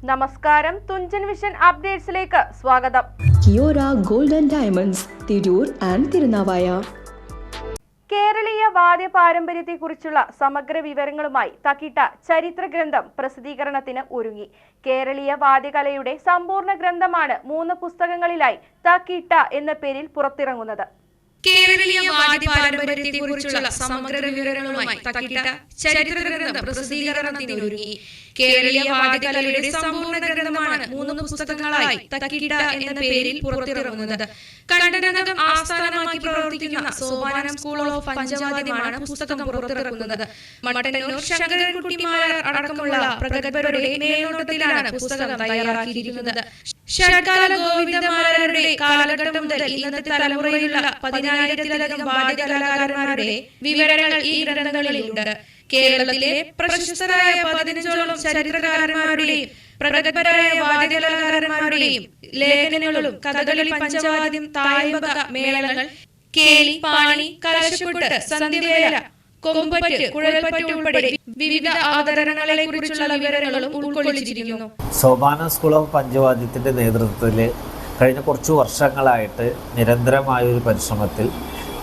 നമസ്കാരം, തുഞ്ചൻ വിഷൻ അപ്ഡേറ്റ്സിലേക്ക് സ്വാഗതം. Kiora gold and diamonds, Tirur and Thirunavaya. കേരളീയ വാദ്യ പാരമ്പര്യത്തെക്കുറിച്ചുള്ള സമഗ്ര വിവരങ്ങളുമായി തക്കിട്ട ചരിത്ര ഗ്രന്ഥം പ്രസിദ്ധീകരണത്തിന് ഒരുങ്ങി. കേരളീയ വാദ്യകലയുടെ സമ്പൂർണ്ണ ഗ്രന്ഥമാണ് 3 പുസ്തകങ്ങളിലായി തക്കിട്ട എന്ന പേരിൽ പുറത്തിറങ്ങുന്നത്. കേരളീയ വാദ്യ പാരമ്പര്യത്തെക്കുറിച്ചുള്ള സമഗ്ര വിവരങ്ങളുമായി തക്കിട്ട ചരിത്ര ഗ്രന്ഥം പ്രസിദ്ധീകരണത്തിന് ഒരുങ്ങി. കേരളീയ വാദ്യകലയുടെ സമ്പൂർണ്ണ ഗ്രന്ഥമാണ് 3 പുസ്തകങ്ങളായി തക്കിട്ട എന്ന പേരിൽ പുറത്തിറങ്ങുന്നത്. കണ്ടനകം ആസ്ഥാനമാക്കി പ്രവർത്തിക്കുന്ന സോപാനം സ്കൂൾ ഓഫ് പഞ്ചവാദ്യമാണ് പുസ്തകം പുറത്തിറക്കുന്നത്. മട്ടന്നൂർ ശങ്കരൻകുട്ടി മാരാർ അടക്കമുള്ള പ്രഗത്ഭരുടെ മേൽനോട്ടത്തിലാണ് പുസ്തകം തയ്യാറാക്കിയിരിക്കുന്നത്. ഷഡ്കാല ഗോവിന്ദമാരാരുടെ കാലഘട്ടം മുതൽ ഇന്നത്തെ തലമുറയിലുള്ള 10,000-ത്തിലധികം വാദ്യകലാകാരന്മാരുടെ വിവരങ്ങൾ ഈ ഗ്രന്ഥങ്ങളിലുണ്ട്. കേരളത്തിലെ പ്രശസ്തരായ 15ഓളം ചരിത്രകാരന്മാരുടെയും പ്രഗത്ഭരായ വാദ്യകലാകാരന്മാരുടെയും ലേഖനങ്ങളും കഥകളി, പഞ്ചവാദ്യം, തായമ്പക, മേളങ്ങൾ, കേളി, പാണി, കലശക്കൊട്ട്, സന്ധ്യവേല, കൊമ്പറ്റ്, കുഴൽപ്പറ്റ് ഉൾപ്പെടെ വിവിധ അവതരണങ്ങളെ കുറിച്ചുള്ള വിവരങ്ങളും ഉൾക്കൊള്ളിച്ചിരിക്കുന്നു. സോപാനം സ്കൂൾ ഓഫ് പഞ്ചവാദ്യത്തിൻ്റെ നേതൃത്വത്തിൽ കഴിഞ്ഞ കുറച്ച് വർഷങ്ങളായിട്ട് നിരന്തരമായൊരു പരിശ്രമത്തിൽ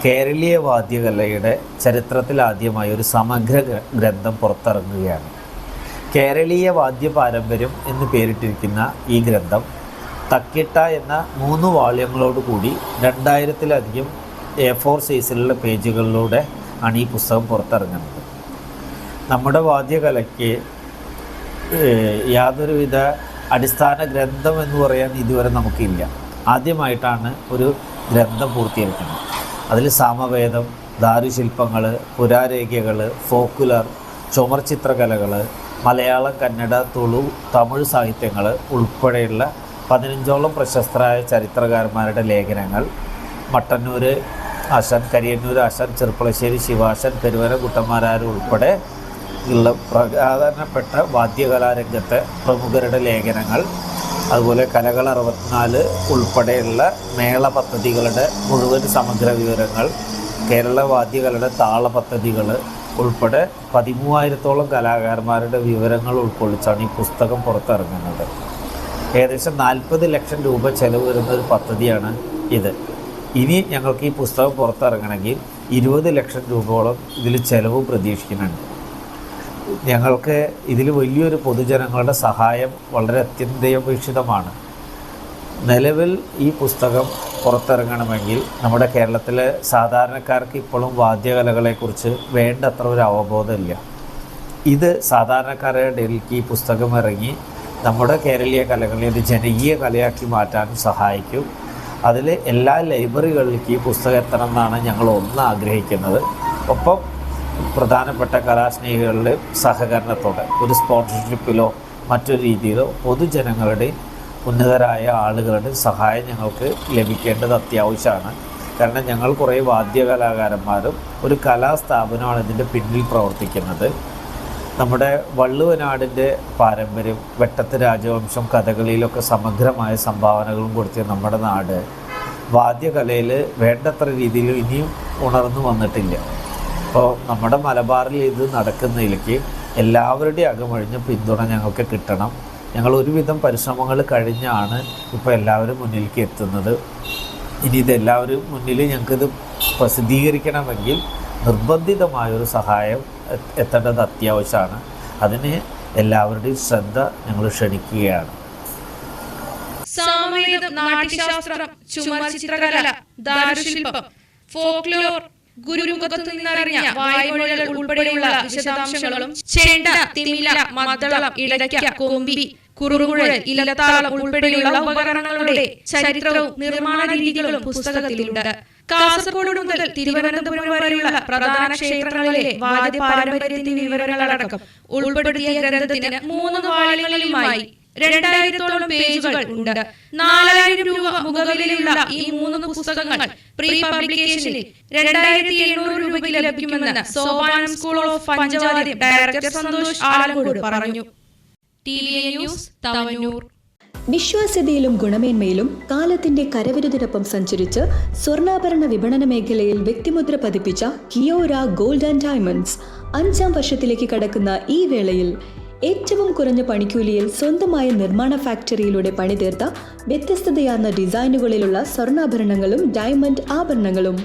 കേരളീയ വാദ്യകലയുടെ ചരിത്രത്തിൽ ആദ്യമായി ഒരു സമഗ്ര ഗ്രന്ഥം പുറത്തിറങ്ങുകയാണ്. കേരളീയ വാദ്യ പാരമ്പര്യം എന്ന് പേരിട്ടിരിക്കുന്ന ഈ ഗ്രന്ഥം തക്കിട്ട എന്ന 3 വാള്യങ്ങളോടുകൂടി 2000-ത്തിലധികം A4 സൈസിലുള്ള പേജുകളിലൂടെ ആണ് ഈ പുസ്തകം പുറത്തിറങ്ങുന്നത്. നമ്മുടെ വാദ്യകലയ്ക്ക് യാതൊരുവിധ അടിസ്ഥാന ഗ്രന്ഥം എന്ന് പറയാൻ ഇതുവരെ നമുക്കില്ല. ആദ്യമായിട്ടാണ് ഒരു ഗ്രന്ഥം പൂർത്തീകരിക്കുന്നത്. അതിൽ സാമവേദം, ദാരുശില്പങ്ങൾ, പുരാരേഖ്യകൾ, ഫോക്കുലർ, ചുമർ ചിത്രകലകൾ, മലയാളം, കന്നഡ, തുളു, തമിഴ് സാഹിത്യങ്ങൾ ഉൾപ്പെടെയുള്ള 15ഓളം പ്രശസ്തരായ ചരിത്രകാരന്മാരുടെ ലേഖനങ്ങൾ, മട്ടന്നൂർ ആശാൻ, കരിയന്നൂർ ആശാൻ, ചെറുപ്പളശ്ശേരി ശിവാശാൻ, പെരുവന കുട്ടന്മാരാർ ഉൾപ്പെടെ ഉള്ള പ്രധാനപ്പെട്ട വാദ്യകലാരംഗത്തെ പ്രമുഖരുടെ ലേഖനങ്ങൾ, അതുപോലെ കലകൾ 64 ഉൾപ്പെടെയുള്ള മേള പദ്ധതികളുടെ മുഴുവൻ സമഗ്ര വിവരങ്ങൾ, കേരള വാദ്യകലയുടെ താള പദ്ധതികൾ ഉൾപ്പെടെ 13,000-ഓളം കലാകാരന്മാരുടെ വിവരങ്ങൾ ഉൾക്കൊള്ളിച്ചാണ് ഈ പുസ്തകം പുറത്തിറങ്ങുന്നത്. ഏകദേശം 40 ലക്ഷം രൂപ ചെലവ് വരുന്ന ഒരു പദ്ധതിയാണ് ഇത്. ഇനി ഞങ്ങൾക്ക് ഈ പുസ്തകം പുറത്തിറങ്ങണമെങ്കിൽ 20 ലക്ഷം രൂപയോളം ഇതിൽ ചെലവും പ്രതീക്ഷിക്കുന്നുണ്ട്. ഞങ്ങൾക്ക് ഇതിൽ വലിയൊരു പൊതുജനങ്ങളുടെ സഹായം വളരെ അത്യന്താപേക്ഷിതമാണ്. നിലവിൽ ഈ പുസ്തകം പുറത്തിറങ്ങണമെങ്കിൽ നമ്മുടെ കേരളത്തിലെ സാധാരണക്കാർക്ക് ഇപ്പോഴും വാദ്യകലകളെക്കുറിച്ച് വേണ്ടത്ര ഒരു അവബോധമില്ല. ഇത് സാധാരണക്കാരുടെ ഇടയിലേക്ക് ഈ പുസ്തകം ഇറങ്ങി നമ്മുടെ കേരളീയ കലകളെ ഒരു ജനകീയ കലയാക്കി മാറ്റാനും സഹായിക്കും. അതിൽ എല്ലാ ലൈബ്രറികളിലേക്ക് ഈ പുസ്തകം എത്തണം എന്നാണ് ഞങ്ങൾ ആഗ്രഹിക്കുന്നത്. ഒപ്പം പ്രധാനപ്പെട്ട കലാസ്നേഹികളുടെ സഹകരണത്തോടെ ഒരു സ്പോൺസർഷിപ്പിലോ മറ്റൊരു രീതിയിലോ പൊതുജനങ്ങളുടെ ഉന്നതരായ ആളുകളുടെ സഹായം ഞങ്ങൾക്ക് ലഭിക്കേണ്ടത് അത്യാവശ്യമാണ്. കാരണം ഞങ്ങൾ കുറേ വാദ്യകലാകാരന്മാരും ഒരു കലാസ്ഥാപനമാണ് ഇതിൻ്റെ പിന്നിൽ പ്രവർത്തിക്കുന്നത്. നമ്മുടെ വള്ളുവനാടിൻ്റെ പാരമ്പര്യം, വെട്ടത്ത് രാജവംശം, കഥകളിയിലൊക്കെ സമഗ്രമായ സംഭാവനകളും കൊടുത്തിയ നമ്മുടെ നാട് വാദ്യകലയിൽ വേണ്ടത്ര രീതിയിൽ ഇനിയും ഉണർന്നു വന്നിട്ടില്ല. അപ്പോൾ നമ്മുടെ മലബാറിൽ ഇത് നടക്കുന്നതിലേക്ക് എല്ലാവരുടെയും അകമഴിഞ്ഞ പിന്തുണ ഞങ്ങൾക്ക് കിട്ടണം. ഞങ്ങൾ ഒരുവിധം പരിശ്രമങ്ങൾ കഴിഞ്ഞാണ് ഇപ്പോൾ എല്ലാവരും മുന്നിലേക്ക് എത്തുന്നത്. ഇനി ഇതെല്ലാവരും മുന്നിൽ ഞങ്ങൾക്കിത് പ്രസിദ്ധീകരിക്കണമെങ്കിൽ നിർബന്ധിതമായൊരു സഹായം എത്തേണ്ടത് അത്യാവശ്യമാണ്. അതിന് എല്ലാവരുടെയും ശ്രദ്ധ ഞങ്ങൾ ക്ഷണിക്കുകയാണ്. സാമവേദം, നാട്യശാസ്ത്രം, ചുമർ ചിത്രകല, ദാരുശില്പം, ഫോക്ലോർ, ഗുരുമുഖത്തു നിന്നറിഞ്ഞ വായ്മൊഴികൾ ഉൾപ്പെടെയുള്ള വിശദാംശങ്ങളും ചെണ്ട, തിമില, മദ്ദളം, ഇടയ്ക്ക, കൊമ്പി, കുറുകുഴൽ, ഇലത്താളം ഉൾപ്പെടെയുള്ള ഉപകരണങ്ങളുടെ ചരിത്രവും നിർമ്മാണ രീതികളും പുസ്തകത്തിലുണ്ട്. കാസർഗോഡ് മുതൽ തിരുവനന്തപുരം വരെയുള്ള പ്രധാന ക്ഷേത്രങ്ങളിലെ വാദ്യ പാരമ്പര്യത്തിന്റെ വിവരങ്ങളടക്കം ഉൾപ്പെടുത്തിയ ഗ്രന്ഥത്തിന് 3 വാള്യങ്ങളിലുമായി 2000-ഓളം പേജുകൾ ഉണ്ട്. 4000 രൂപ മുഖവിലയുള്ള ഈ 3 പുസ്തകങ്ങൾ പ്രീ പബ്ലിക്കേഷനിൽ 2700 രൂപയ്ക്ക് ലഭിക്കുമെന്ന് Sopanam school of Panchavadyam director Santhosh Alankode പറഞ്ഞു. TVN news, Thavanur. വിശ്വാസ്യതയിലും ഗുണമേന്മയിലും കാലത്തിന്റെ കരവിരുതിനൊപ്പം സഞ്ചരിച്ച് സ്വർണ്ണാഭരണ വിപണന മേഖലയിൽ വ്യക്തിമുദ്ര പതിപ്പിച്ച കിയോര ഗോൾഡ് ആൻഡ് ഡയമണ്ട്സ് 5ാം വർഷത്തിലേക്ക് കടക്കുന്ന ഈ വേളയിൽ ഏറ്റവും കുറഞ്ഞ പണിക്കൂലിയിൽ സ്വന്തമായ നിർമ്മാണ ഫാക്ടറിയിലൂടെ പണിതീർത്ത വ്യത്യസ്തതയാർന്ന ഡിസൈനുകളിലുള്ള സ്വർണ്ണാഭരണങ്ങളും ഡയമണ്ട് ആഭരണങ്ങളും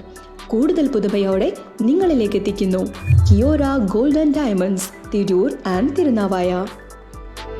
കൂടുതൽ പുതുമയോടെ നിങ്ങളിലേക്ക് എത്തിക്കുന്നു Kiora gold and diamonds Tirur and Thirunavaya.